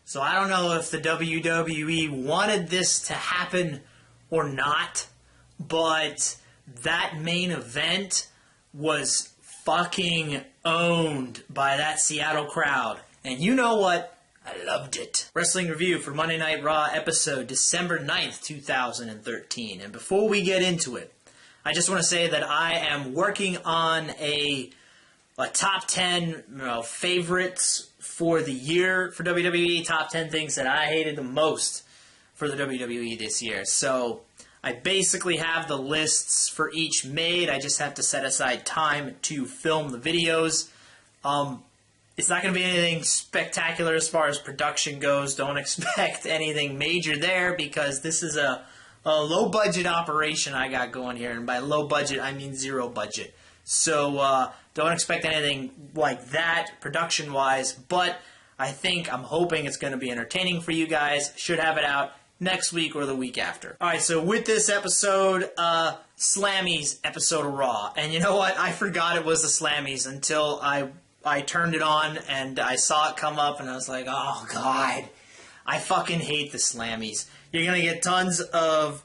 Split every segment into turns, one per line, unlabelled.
So I don't know if the WWE wanted this to happen or not, but that main event was fucking owned by that Seattle crowd. And you know what? I loved it. Wrestling review for Monday Night Raw episode December 9th, 2013. And before we get into it, I just want to say that I am working on a top 10 favorites for the year for WWE, top 10 things that I hated the most for the WWE this year. So I basically have the lists for each made. I just have to set aside time to film the videos. It's not going to be anything spectacular as far as production goes. Don't expect anything major there because this is a low-budget operation I got going here. And by low budget, I mean zero budget. So don't expect anything like that production-wise. But I'm hoping it's going to be entertaining for you guys. Should have it out next week or the week after. Alright, so with this episode, Slammy's episode of Raw. And you know what? I forgot it was the Slammy's until I turned it on and I saw it come up and I was like, oh god, I fucking hate the Slammy's. You're going to get tons of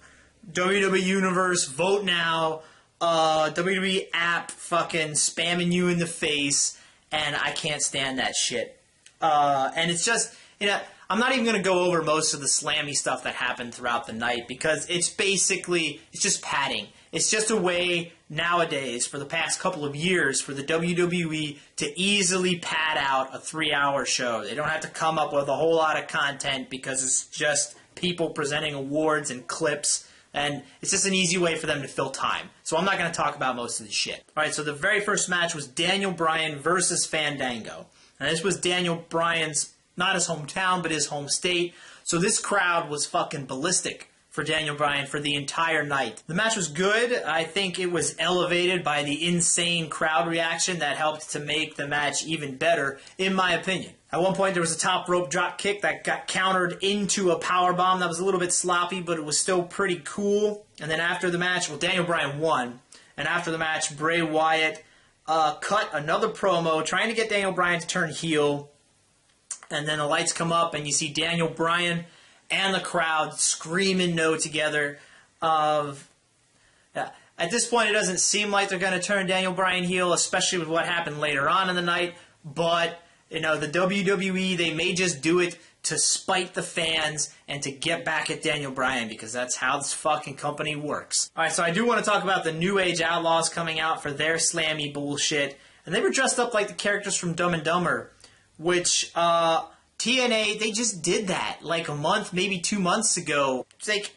WWE Universe, vote now, WWE app fucking spamming you in the face, and I can't stand that shit. And it's just, I'm not even going to go over most of the Slammy stuff that happened throughout the night because it's just padding. It's just a way nowadays, for the past couple of years, for the WWE to easily pad out a 3-hour show. They don't have to come up with a whole lot of content because it's just people presenting awards and clips, and it's just an easy way for them to fill time. So I'm not going to talk about most of the shit. Alright, so the very first match was Daniel Bryan versus Fandango. And this was Daniel Bryan's, not his hometown, but his home state. So this crowd was fucking ballistic for Daniel Bryan for the entire night. The match was good. I think it was elevated by the insane crowd reaction that helped to make the match even better, in my opinion. At one point, there was a top rope drop kick that got countered into a powerbomb that was a little bit sloppy, but it was still pretty cool. And then after the match, Daniel Bryan won. And after the match, Bray Wyatt cut another promo trying to get Daniel Bryan to turn heel. And then the lights come up and you see Daniel Bryan and the crowd screaming no together. At this point, it doesn't seem like they're going to turn Daniel Bryan heel, especially with what happened later on in the night. But, the WWE, they may just do it to spite the fans and to get back at Daniel Bryan because that's how this fucking company works. Alright, so I do want to talk about the New Age Outlaws coming out for their Slammy bullshit. And they were dressed up like the characters from Dumb and Dumber, which, TNA, they just did that like a month, maybe 2 months ago. It's like,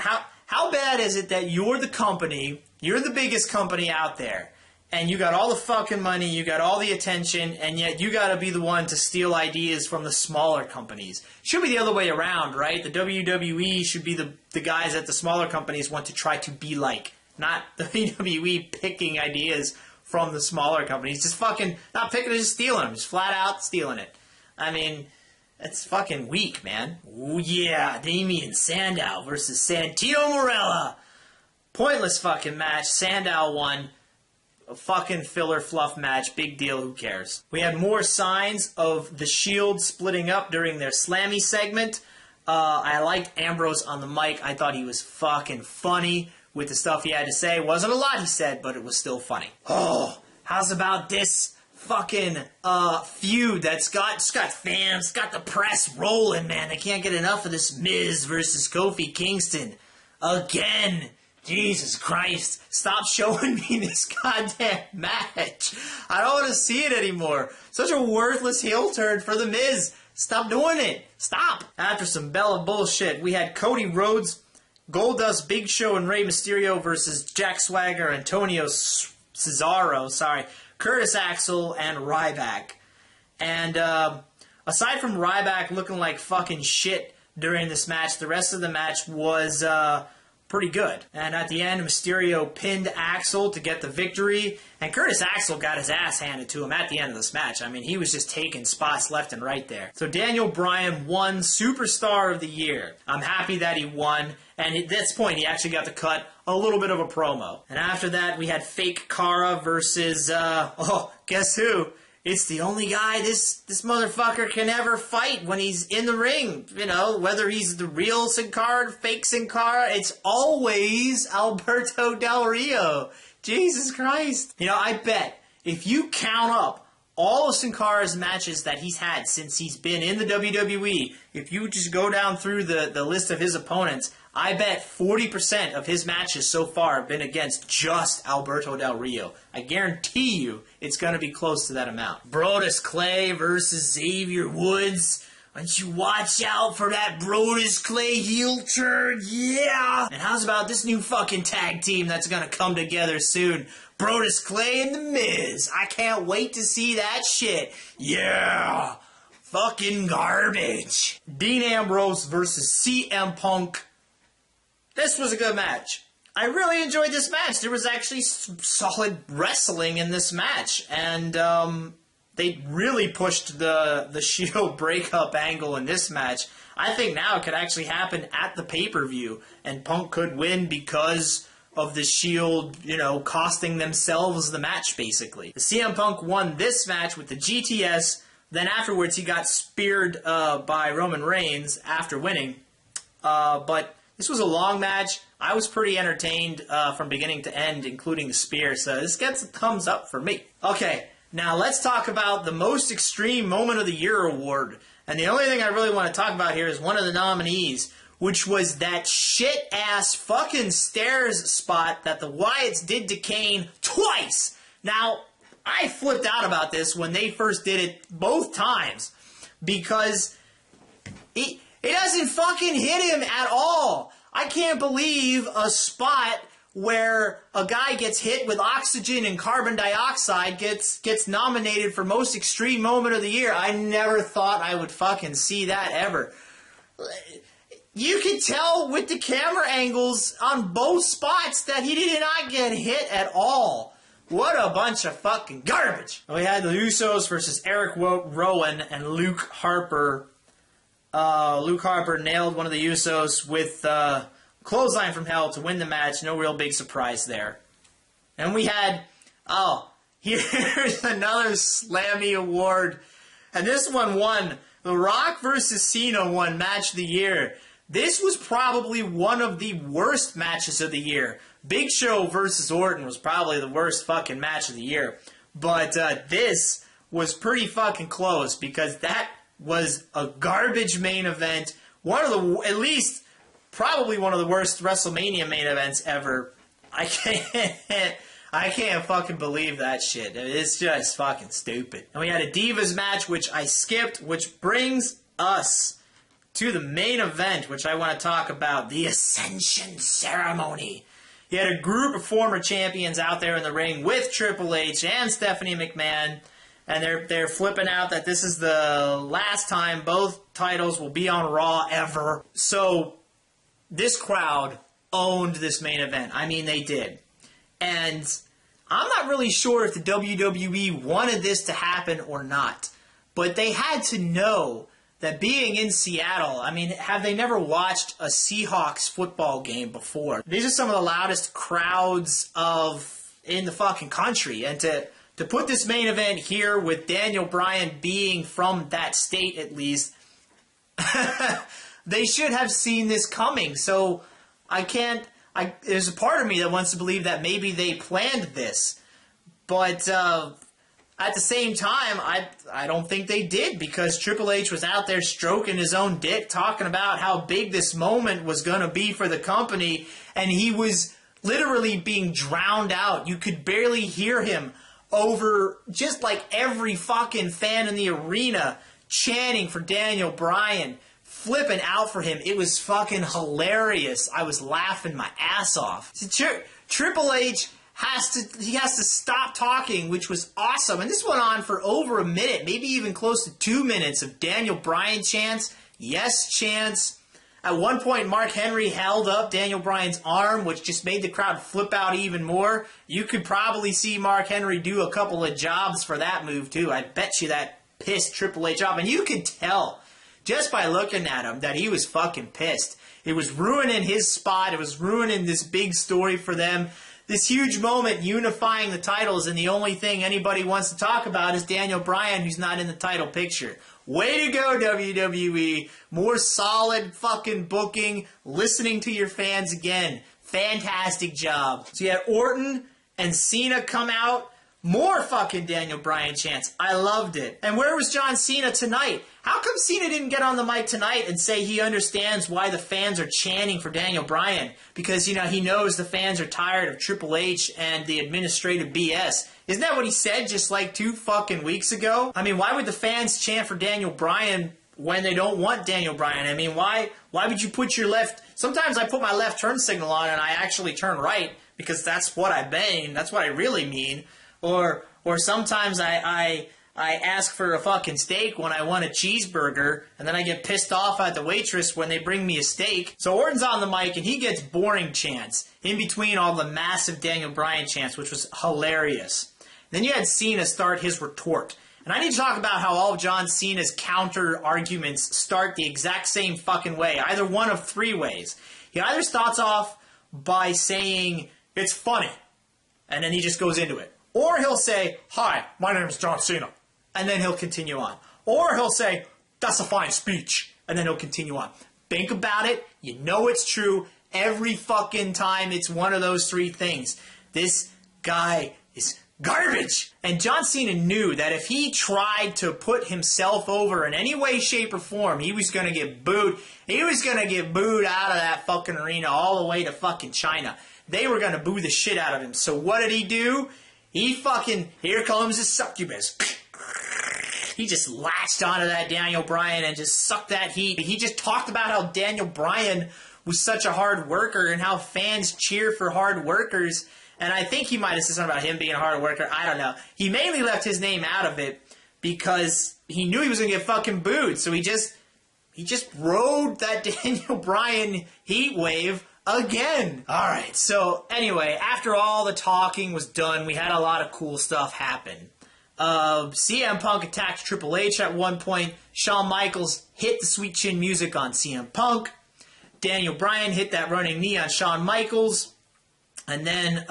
how bad is it that you're the company, you're the biggest company out there, and you got all the fucking money, you got all the attention, and yet you gotta be the one to steal ideas from the smaller companies. Should be the other way around, right? The WWE should be the guys that the smaller companies want to try to be like, not the WWE picking ideas from the smaller companies. Just fucking, not picking it, just stealing them. Just flat out stealing it. I mean, that's fucking weak, man. Ooh, yeah, Damien Sandow versus Santino Marella. Pointless fucking match. Sandow won. A fucking filler fluff match. Big deal, who cares? We had more signs of the Shield splitting up during their Slammy segment. I liked Ambrose on the mic. I thought he was fucking funny with the stuff he had to say. Wasn't a lot he said, but it was still funny. Oh, how's about this fucking feud that's got fans, got the press rolling, man. They can't get enough of this Miz versus Kofi Kingston. Again. Jesus Christ. Stop showing me this goddamn match. I don't want to see it anymore. Such a worthless heel turn for the Miz. Stop doing it. Stop. After some Bella bullshit, we had Cody Rhodes, Goldust, Big Show, and Rey Mysterio versus Jack Swagger, Antonio Cesaro, Curtis Axel, and Ryback. And aside from Ryback looking like fucking shit during this match, the rest of the match was pretty good. And at the end, Mysterio pinned Axel to get the victory, and Curtis Axel got his ass handed to him at the end of this match. I mean, he was just taking spots left and right there. So Daniel Bryan won Superstar of the Year. I'm happy that he won, and at this point, he actually got to cut a little bit of a promo. And after that, we had Fake Cara versus, guess who? It's the only guy this motherfucker can ever fight when he's in the ring. You know, whether he's the real Sin Cara, fake Sin Cara, it's always Alberto Del Rio. Jesus Christ. You know, I bet if you count up all of Sin Cara's matches that he's had since he's been in the WWE, if you just go down through the list of his opponents, I bet 40% of his matches so far have been against just Alberto Del Rio. I guarantee you it's going to be close to that amount. Brodus Clay versus Xavier Woods. Why don't you watch out for that Brodus Clay heel turn? Yeah! And how's about this new fucking tag team that's going to come together soon? Brodus Clay and The Miz. I can't wait to see that shit. Yeah! Fucking garbage. Dean Ambrose versus CM Punk. This was a good match. I really enjoyed this match. There was actually solid wrestling in this match. And they really pushed the Shield breakup angle in this match. I think now it could actually happen at the pay-per-view. And Punk could win because of the Shield, you know, costing themselves the match, basically. The CM Punk won this match with the GTS. Then afterwards, he got speared by Roman Reigns after winning. But this was a long match. I was pretty entertained from beginning to end, including the spear. So this gets a thumbs up for me. Okay, now let's talk about the Most Extreme Moment of the Year award. And the only thing I really want to talk about here is one of the nominees, which was that shit-ass fucking stairs spot that the Wyatts did to Kane twice. Now, I flipped out about this when they first did it both times because it doesn't fucking hit him at all. I can't believe a spot where a guy gets hit with oxygen and carbon dioxide gets nominated for Most Extreme Moment of the Year. I never thought I would fucking see that ever. You could tell with the camera angles on both spots that he did not get hit at all. What a bunch of fucking garbage. We had the Usos versus Eric Rowan and Luke Harper. Luke Harper nailed one of the Usos with clothesline from hell to win the match. No real big surprise there. And we had, here's another Slammy award. And this one won. The Rock versus Cena won Match of the Year. This was probably one of the worst matches of the year. Big Show versus Orton was probably the worst fucking match of the year. But this was pretty fucking close because that was a garbage main event. One of the, at least, probably one of the worst WrestleMania main events ever. I can't fucking believe that shit. It's just fucking stupid. And we had a Divas match, which I skipped, which brings us to the main event, which I want to talk about, the Ascension Ceremony. You had a group of former champions out there in the ring with Triple H and Stephanie McMahon, and they're flipping out that this is the last time both titles will be on Raw ever. So this crowd owned this main event. I mean, they did. And I'm not really sure if the WWE wanted this to happen or not, but they had to know that being in Seattle, I mean, have they never watched a Seahawks football game before? These are some of the loudest crowds in the fucking country. And to put this main event here with Daniel Bryan being from that state at least, they should have seen this coming. So there's a part of me that wants to believe that maybe they planned this. But at the same time, I don't think they did, because Triple H was out there stroking his own dick, talking about how big this moment was going to be for the company, and he was literally being drowned out. You could barely hear him over just like every fucking fan in the arena chanting for Daniel Bryan, flipping out for him. It was fucking hilarious. I was laughing my ass off. Triple H has to stop talking, which was awesome. And this went on for over a minute, maybe even close to 2 minutes of Daniel Bryan chants, yes chants. At one point, Mark Henry held up Daniel Bryan's arm, which just made the crowd flip out even more. You could probably see Mark Henry do a couple of jobs for that move, too. I bet you that pissed Triple H off. And you could tell, just by looking at him, that he was fucking pissed. It was ruining his spot. It was ruining this big story for them. this huge moment unifying the titles, and the only thing anybody wants to talk about is Daniel Bryan, who's not in the title picture. Way to go, WWE. More solid fucking booking. Listening to your fans again. Fantastic job. So you had Orton and Cena come out. More fucking Daniel Bryan chants. I loved it. And where was John Cena tonight? How come Cena didn't get on the mic tonight and say he understands why the fans are chanting for Daniel Bryan? Because, you know, he knows the fans are tired of Triple H and the administrative BS. Isn't that what he said just like 2 fucking weeks ago? I mean, why would the fans chant for Daniel Bryan when they don't want Daniel Bryan? I mean, why would you put your left... Sometimes I put my left turn signal on and I actually turn right because that's what I mean. That's what I really mean. Or sometimes I ask for a fucking steak when I want a cheeseburger, and then I get pissed off at the waitress when they bring me a steak. So Orton's on the mic, and he gets boring chants in between all the massive Daniel Bryan chants, which was hilarious. Then you had Cena start his retort. And I need to talk about how all of John Cena's counter arguments start the exact same fucking way, either one of 3 ways. He either starts off by saying, it's funny, and then he just goes into it. Or he'll say, hi, my name is John Cena. And then he'll continue on. Or he'll say, that's a fine speech. And then he'll continue on. Think about it. You know it's true. Every fucking time it's one of those 3 things. This guy is garbage. And John Cena knew that if he tried to put himself over in any way, shape, or form, he was going to get booed. He was going to get booed out of that fucking arena all the way to fucking China. They were going to boo the shit out of him. So what did he do? He fucking, here comes the succubus. He just latched onto that Daniel Bryan and just sucked that heat. He just talked about how Daniel Bryan was such a hard worker and how fans cheer for hard workers. And I think he might have said something about him being a hard worker. I don't know. He mainly left his name out of it because he knew he was going to get fucking booed. So he just rode that Daniel Bryan heat wave again. Alright, so anyway, after all the talking was done, we had a lot of cool stuff happen. CM Punk attacked Triple H at one point. Shawn Michaels hit the Sweet Chin music on CM Punk. Daniel Bryan hit that running knee on Shawn Michaels. And then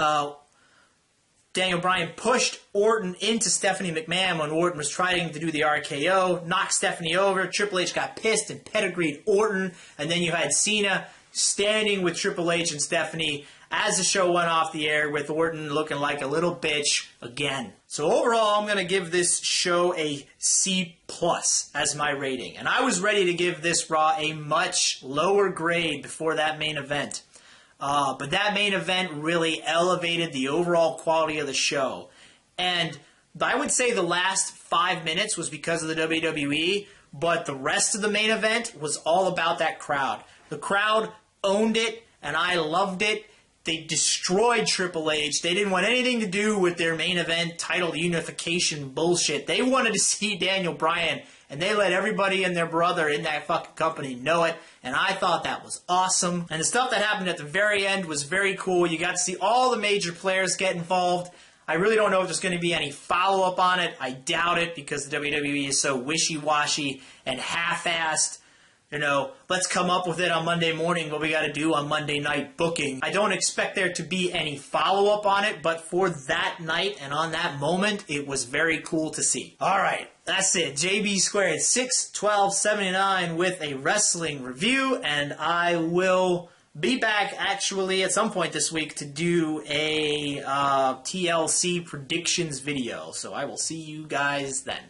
Daniel Bryan pushed Orton into Stephanie McMahon when Orton was trying to do the RKO. Knocked Stephanie over. Triple H got pissed and pedigreed Orton. And then you had Cena standing with Triple H and Stephanie as the show went off the air, with Orton looking like a little bitch again. So overall, I'm going to give this show a C+ as my rating. And I was ready to give this Raw a much lower grade before that main event. But that main event really elevated the overall quality of the show. And I would say the last 5 minutes was because of the WWE, but the rest of the main event was all about that crowd. The crowd owned it, and I loved it. They destroyed Triple H. They didn't want anything to do with their main event title unification bullshit. They wanted to see Daniel Bryan, and they let everybody and their brother in that fucking company know it, and I thought that was awesome. And the stuff that happened at the very end was very cool. You got to see all the major players get involved. I really don't know if there's going to be any follow-up on it. I doubt it, because the WWE is so wishy-washy and half-assed. You know, let's come up with it on Monday morning, what we got to do on Monday night booking. I don't expect there to be any follow-up on it, but for that night and on that moment, it was very cool to see. All right, that's it. JB Squared 61279 with a wrestling review, and I will be back actually at some point this week to do a TLC predictions video. So I will see you guys then.